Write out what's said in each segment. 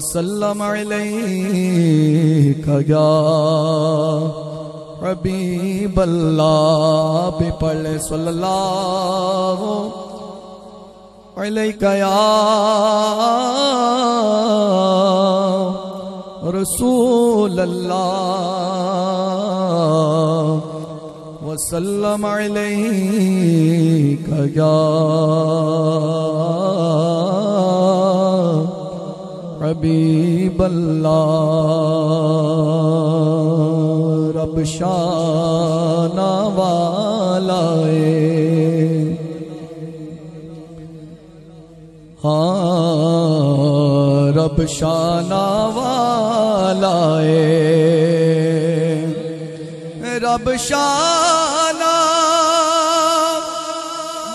वसल्लम अलैका या हबीबल्लाह। भी पढ़ सल्लल्लाहु अलैका या रसूल अल्लाह वसल्लम अलैका या हबीबल्लाह। रब शाना वालाए, हाँ रब शाना वालाए, रब शाना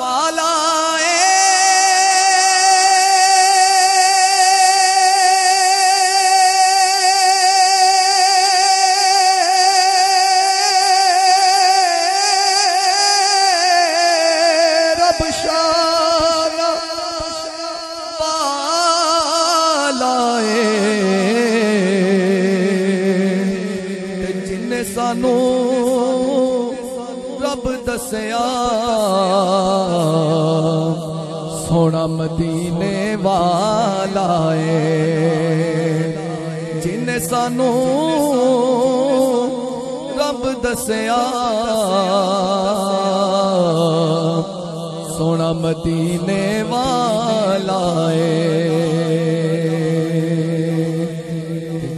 वालाए, रब शाना वालाए। जिन्ने सानू रब दसया सोना मदीने वाला है, जिन्ने सानू रब दसया सोना मदीने वाला है।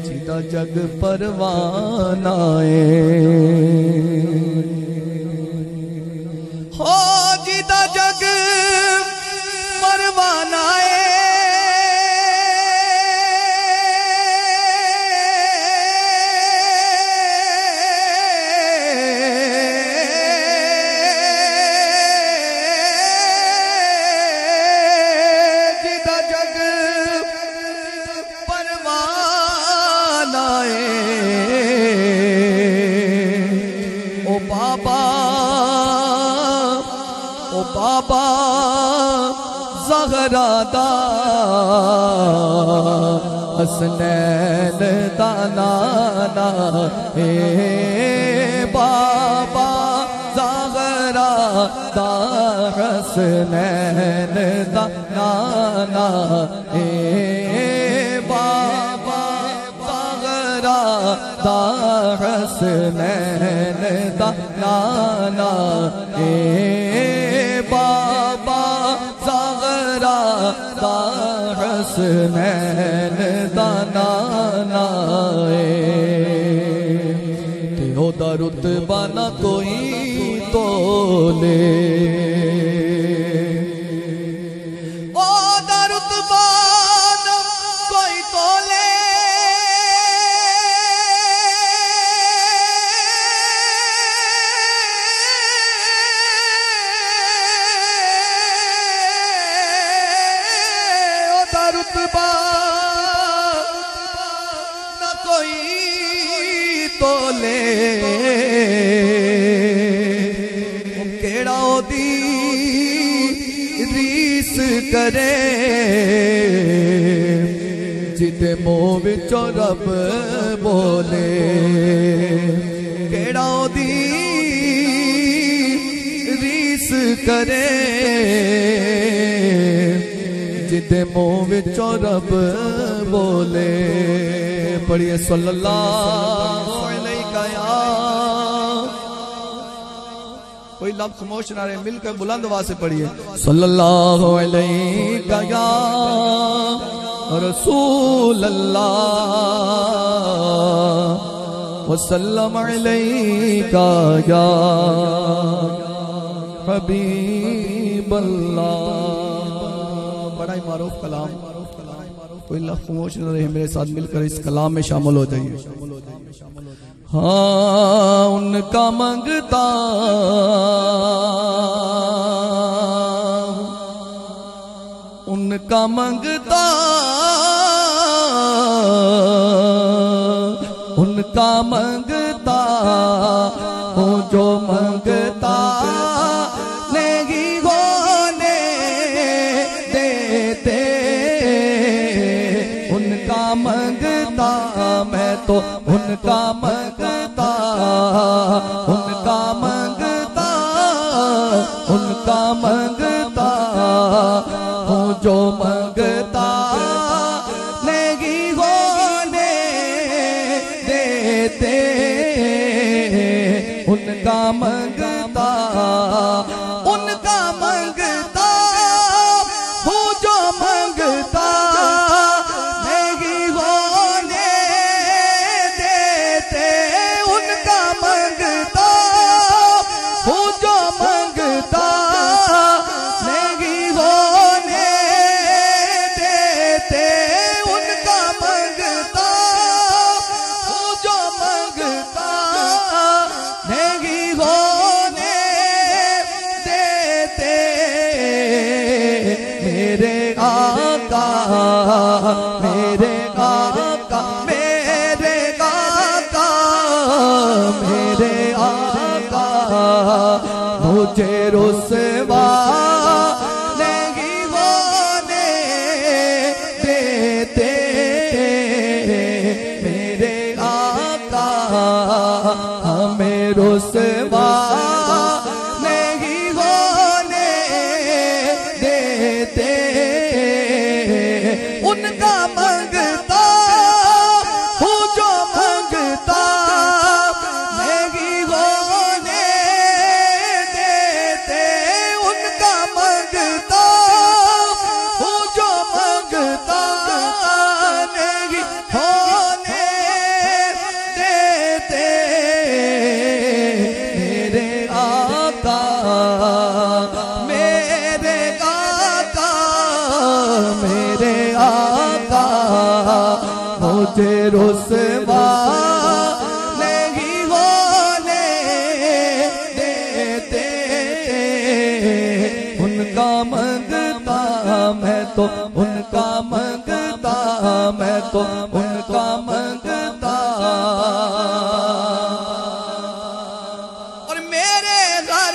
जिदा जग परवाना है, हो जिदा जग परवाना है, जिदा जग परवाना है। ओ बाबा, ओ बाबा ज़हरा दा हसनैन दा नाना है, बाबा ज़हरा दा हसनैन दा नाना है, बाबा ज़हरा दा हसनैन दा नाना है, बाबा ज़हरा दा हसनैन दा नाना है। ते ओदा रुतबा ना कोई तोले, ओदा रुतबा ना कोई तोले, रुतबा न कोई तोले। केड़ा ओदी रीस करे जिते मुंह विचों रब बोले, केड़ा ओदी रीस करे जिदे मुंह विचों रब बोले। पढ़िए सल्लल्लाहु अलैका या, कोई लफ्ज़ खामोश ना रहे, मिलकर बुलंद आवाज़ से पढ़िए सल्लल्लाहु अलैका या रसूल अल्लाह वसल्लम अलैका या हबीबल्लाह। बड़ा ही मारूफ कलाम, कोई लफ्ज़ खामोश न रहे, मेरे साथ मिलकर इस कलाम में शामिल हो जाइए। हाँ उनका मंगता उनका मंगता उनका मंगता हूँ जो मंगता नहीं होने देते, उनका मंगता मैं तो उनका मंगता, उनका मंगता, उनका मंगता हूँ जो मंगता नहीं होने देते, उनका मंगता, उनका मंगता हूँ जो मंगता नहीं होने देते, उनका मंगता हूँ जो मंगता नहीं होने देते, उनका मंगता हूँ जो मंगता नहीं होने देते। मेरे आका, मेरे आका, मेरे आका, मेरे आका मुझे रुसवा नहीं होने देते, मेरे आका हमें रुसवा नहीं होने देते, उनका मंगता हूँ जो मंगता नहीं होने देते, उनका मंगता हूँ जो मंगता नहीं होने देते। मेरे आका, मेरे आका, मेरे आका मुझे रुसवा नहीं होने देते, उनका मंगता मैं तो उनका मंगता, मैं तो उनका मंगता। और मेरे घर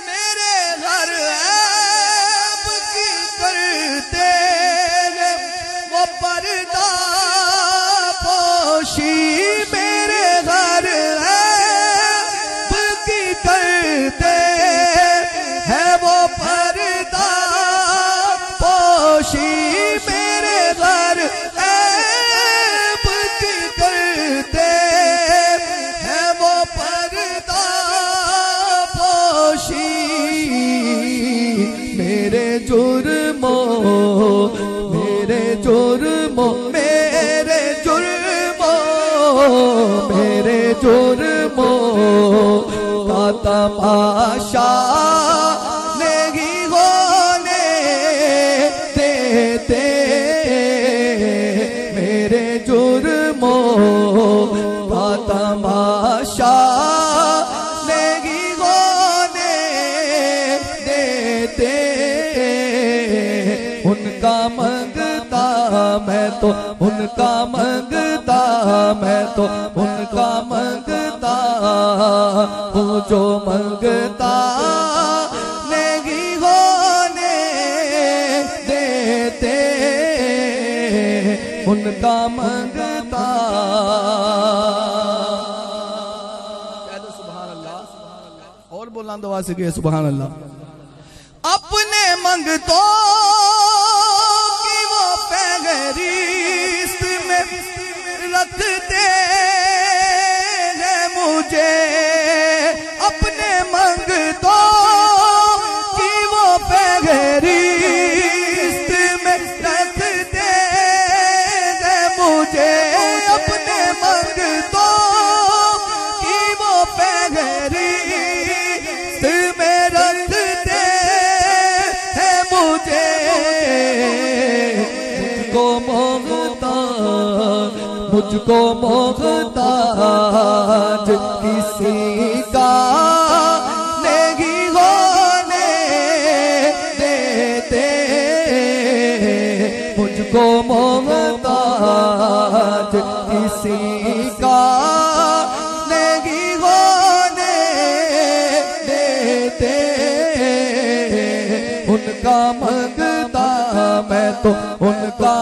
मेरे घर ऐब की करते हैं वो पर्दा पोशी, मेरे घर ऐब की करते हैं वो पर्दा पोशी, मेरे घर ऐब की करते हैं वो पर्दा पोशी, मेरे जुर्मों, मेरे जुर्मों, मेरे जुर्मों, मेरे जुर्मों का तमाशा नहीं होने देते, मेरे जुर्मों का तमाशा नहीं होने देते, उनका मंगता मैं तो उनका मंगता, मैं तो उनका मंगता हूँ जो मंगता नहीं होने देते, उनका मंगता। कह दो सुभान अल्लाह, और बुलंद आवाज से कहिए सुभान अल्लाह। अपने मंगतों की वो फहरिस्त में रखते हैं मुझे, अपने मंगतों की वो फहरिस्त में रखते हैं मुझे, अपने मंगतों की वो फहरिस्त में रखते हैं मुझे, मुझको मोहताज, मुझको मोहताज किसी का नहीं होने देते, मुझको मोहताज किसी का नहीं होने देते, उनका मंगता मैं तो उनका